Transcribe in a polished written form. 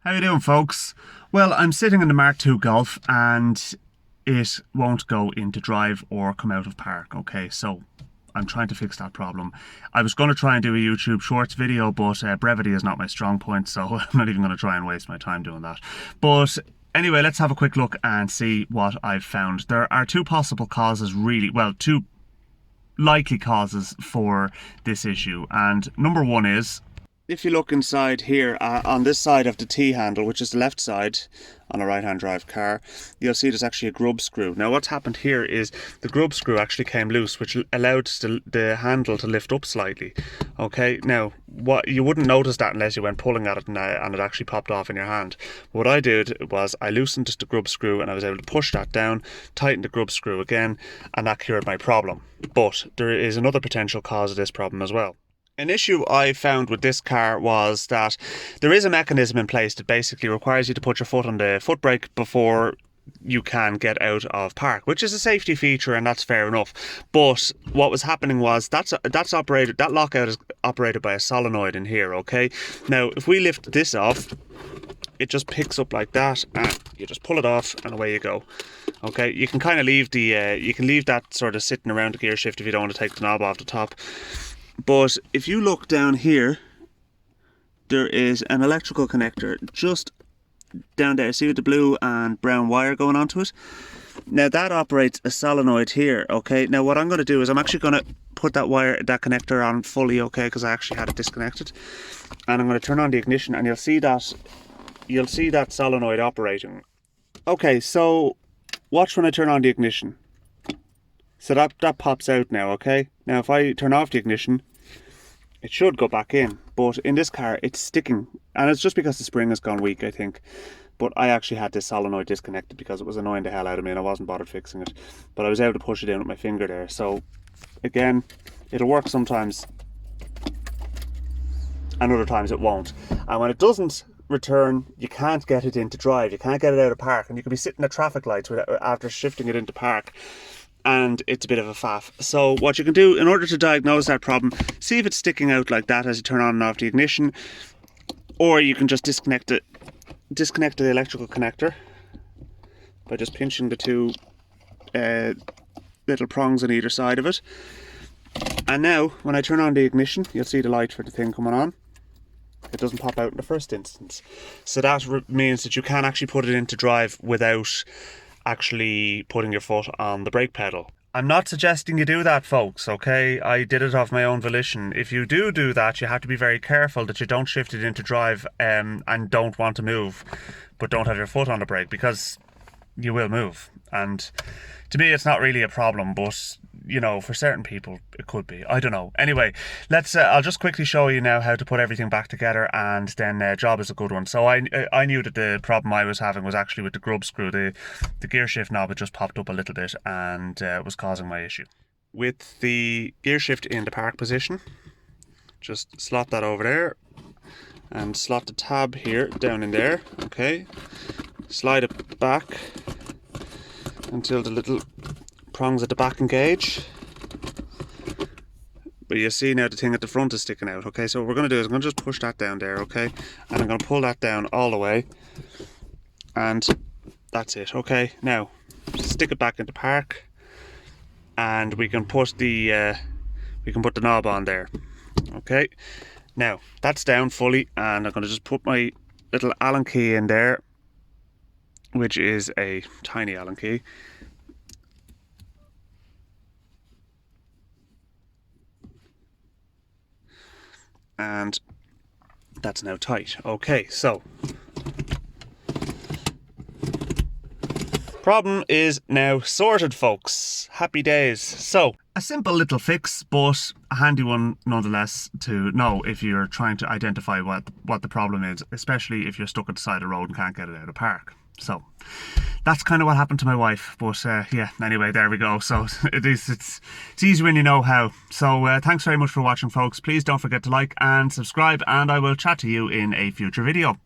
How you doing, folks? Well, I'm sitting in the Mark II Golf and it won't go into drive or come out of park. Okay, so I'm trying to fix that problem. I was going to try and do a YouTube Shorts video, but brevity is not my strong point, so I'm not even going to try and waste my time doing that. But anyway, let's have a quick look and see what I've found. There are two possible causes, really. Well, two likely causes for this issue. And number one is, if you look inside here, on this side of the T-handle, which is the left side on a right-hand drive car, you'll see there's actually a grub screw. Now what's happened here is the grub screw actually came loose, which allowed the handle to lift up slightly. Okay, now what you wouldn't notice that unless you went pulling at it and it actually popped off in your hand. What I did was I loosened the grub screw and I was able to push that down, tighten the grub screw again, and that cured my problem. But there is another potential cause of this problem as well. An issue I found with this car was that there is a mechanism in place that basically requires you to put your foot on the foot brake before you can get out of park, which is a safety feature, and that's fair enough. But what was happening was that lockout is operated by a solenoid in here. Okay, now if we lift this off, it just picks up like that, and you just pull it off, and away you go. Okay, you can kind of leave leave that sort of sitting around the gear shift if you don't want to take the knob off the top. But if you look down here, there is an electrical connector just down there. See with the blue and brown wire going onto it? Now that operates a solenoid here, okay? Now what I'm going to do is I'm actually going to put that connector on fully, okay? Because I actually had it disconnected. And I'm going to turn on the ignition and you'll see that solenoid operating. Okay, so watch when I turn on the ignition. So that pops out now, okay? Now if I turn off the ignition, it should go back in. But in this car, it's sticking. And it's just because the spring has gone weak, I think. But I actually had this solenoid disconnected because it was annoying the hell out of me and I wasn't bothered fixing it. But I was able to push it in with my finger there. So, again, it'll work sometimes. And other times it won't. And when it doesn't return, you can't get it into drive. You can't get it out of park. And you could be sitting at traffic lights after shifting it into park. And it's a bit of a faff. So what you can do in order to diagnose that problem, see if it's sticking out like that as you turn on and off the ignition, or you can just disconnect the electrical connector by just pinching the two little prongs on either side of it. And now when I turn on the ignition, you'll see the light for the thing coming on. It doesn't pop out in the first instance. So that means that you can actually put it into drive without actually putting your foot on the brake pedal. I'm not suggesting you do that, folks, okay? I did it of my own volition. If you do that, you have to be very careful that you don't shift it into drive and don't want to move, but don't have your foot on the brake, because you will move. And to me, it's not really a problem, but you know, for certain people it could be. I don't know. Anyway, let's I'll just quickly show you now how to put everything back together, and then job is a good one. So I knew that the problem I was having was actually with the grub screw. The gear shift knob had just popped up a little bit and was causing my issue. With the gear shift in the park position, just slot that over there and slot the tab here down in there. Okay, slide it back until the little prongs at the back engage. But you see now the thing at the front is sticking out. Okay, so what we're going to do is I'm going to just push that down there, okay, and I'm going to pull that down all the way, and that's it. Okay, now stick it back into park, and we can put the knob on there. Okay, now that's down fully, and I'm going to just put my little Allen key in there, which is a tiny Allen key. And that's now tight. Okay, so problem is now sorted, folks. Happy days. So a simple little fix, but a handy one nonetheless to know if you're trying to identify what the problem is, especially if you're stuck at the side of the road and can't get it out of park. So that's kind of what happened to my wife, but yeah, anyway, there we go. So it's easy when you know how. So thanks very much for watching, folks. Please don't forget to like and subscribe, and I will chat to you in a future video.